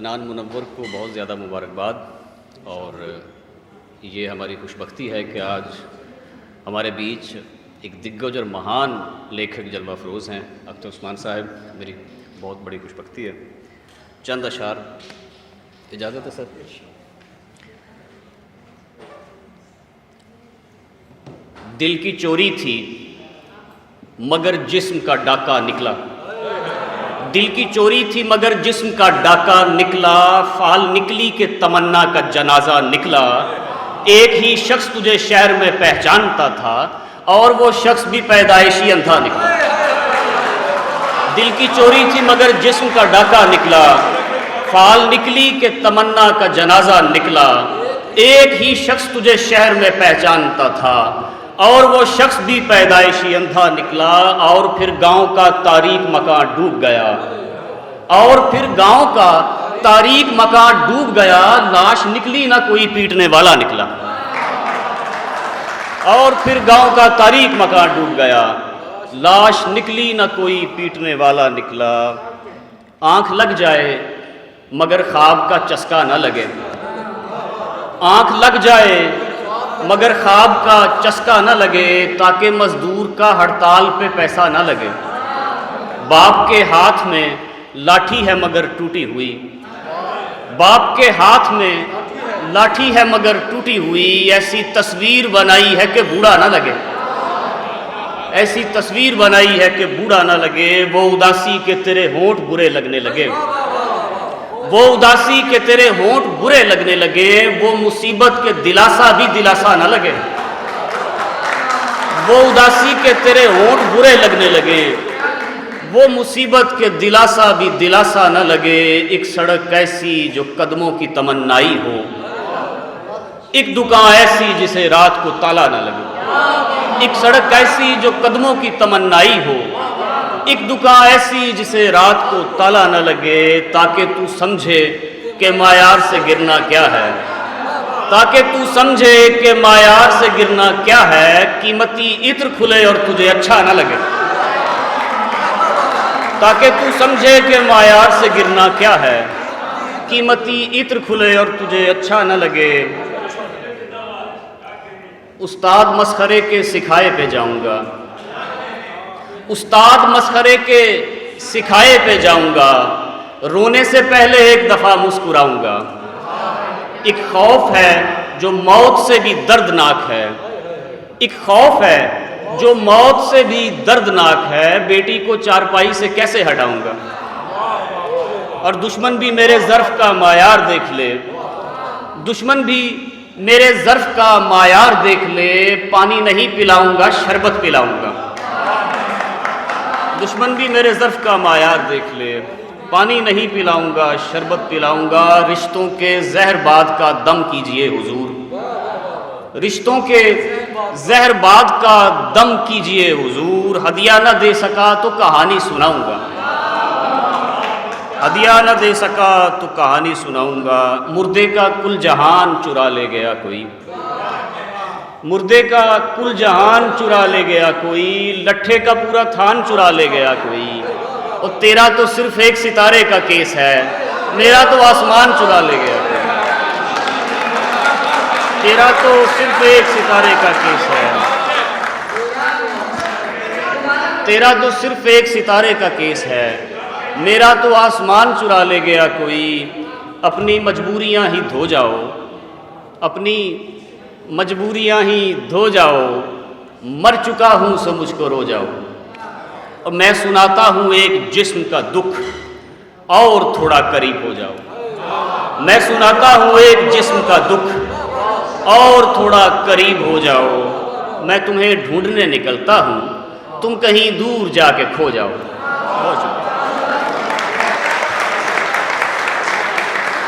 عدنان منور کو بہت زیادہ مبارکباد، اور یہ ہماری خوش بختی ہے کہ آج ہمارے بیچ ایک دگگج اور مہان لیکھک جلوہ افروز ہیں اختر عثمان صاحب. میری بہت بڑی خوش بختی ہے. چند اشعار اجازت ہے سر؟ دل کی چوری تھی مگر جسم کا ڈاکہ نکلا، دل کی چوری تھی مگر جسم کا ڈاکہ نکلا، فال نکلی کہ تمنا کا جنازہ نکلا. ایک ہی شخص تجھے شہر میں پہچانتا تھا اور وہ شخص بھی پیدائشی اندھا نکلا. دل کی چوری تھی مگر جسم کا ڈاکہ نکلا، فال نکلی کہ تمنا کا جنازہ نکلا. ایک ہی شخص تجھے شہر میں پہچانتا تھا اور وہ شخص بھی پیدائشی اندھا نکلا. اور پھر گاؤں کا تاریک مکان ڈوب گیا، اور پھر گاؤں کا تاریک مکان ڈوب گیا، لاش نکلی نہ کوئی پیٹنے والا نکلا. اور پھر گاؤں کا تاریک مکان ڈوب گیا، لاش نکلی نہ کوئی پیٹنے والا نکلا. آنکھ لگ جائے مگر خواب کا چسکا نہ لگے، آنکھ لگ جائے مگر خواب کا چسکا نہ لگے، تاکہ مزدور کا ہڑتال پہ پیسہ نہ لگے. باپ کے ہاتھ میں لاٹھی ہے مگر ٹوٹی ہوئی، باپ کے ہاتھ میں لاٹھی ہے مگر ٹوٹی ہوئی. ایسی تصویر بنائی ہے کہ بوڑھا نہ لگے، ایسی تصویر بنائی ہے کہ بوڑھا نہ لگے. وہ اداسی کے تیرے ہونٹ برے لگنے لگے، وہ اداسی کے تیرے ہونٹ برے لگنے لگے. وہ مصیبت کے دلاسا بھی دلاسا نہ لگے، وہ اداسی کے تیرے ہونٹ برے لگنے لگے. وہ مصیبت کے دلاسا بھی دلاسا نہ لگے. ایک سڑک ایسی جو قدموں کی تمنائی ہو، ایک دکان ایسی جسے رات کو تالا نہ لگے. ایک سڑک ایسی جو قدموں کی تمنائی ہو، ایک دکان ایسی جسے رات کو تالا نہ لگے. تاکہ تو سمجھے کہ معیار سے گرنا کیا ہے، تاکہ تو سمجھے کہ معیار سے گرنا کیا ہے. قیمتی عطر کھلے اور تجھے اچھا نہ لگے، تاکہ تو سمجھے کہ معیار سے گرنا کیا ہے. قیمتی عطر کھلے اور تجھے اچھا نہ لگے. استاد مسخرے کے سکھائے پہ جاؤں گا، استاد مسخرے کے سکھائے پہ جاؤں گا. رونے سے پہلے ایک دفعہ مسکراؤں گا. ایک خوف ہے جو موت سے بھی دردناک ہے، ایک خوف ہے جو موت سے بھی دردناک ہے. بیٹی کو چارپائی سے کیسے ہٹاؤں گا، اور دشمن بھی میرے ظرف کا معیار دیکھ لے، دشمن بھی میرے ظرف کا معیار دیکھ لے. پانی نہیں پلاؤں گا شربت پلاؤں گا، دشمن بھی میرے ظرف کا معیار دیکھ لے. پانی نہیں پلاؤں گا شربت پلاؤں گا. رشتوں کے زہر باد کا دم کیجئے حضور، رشتوں کے زہر باد کا دم کیجئے حضور. ہدیہ نہ دے سکا تو کہانی سناؤں گا، ہدیہ نہ دے سکا تو کہانی سناؤں گا. مردے کا کل جہان چرا لے گیا کوئی، مردے کا کل جہان چرا لے گیا کوئی. لٹھے کا پورا تھان چرا لے گیا کوئی. اور تیرا تو صرف ایک ستارے کا کیس ہے، میرا تو آسمان چرا لے گیا کوئی. تیرا تو صرف ایک ستارے کا کیس ہے، تیرا تو صرف ایک ستارے کا کیس ہے، میرا تو آسمان چرا لے گیا کوئی. اپنی مجبوریاں ہی دھو جاؤ، اپنی مجبوریاں ہی دھو جاؤ. مر چکا ہوں سو مجھ کو رو جاؤ. اور میں سناتا ہوں ایک جسم کا دکھ، اور تھوڑا قریب ہو جاؤ. میں سناتا ہوں ایک جسم کا دکھ، اور تھوڑا قریب ہو جاؤ. میں تمہیں ڈھونڈنے نکلتا ہوں، تم کہیں دور جا کے کھو جاؤ. بہت شکریہ.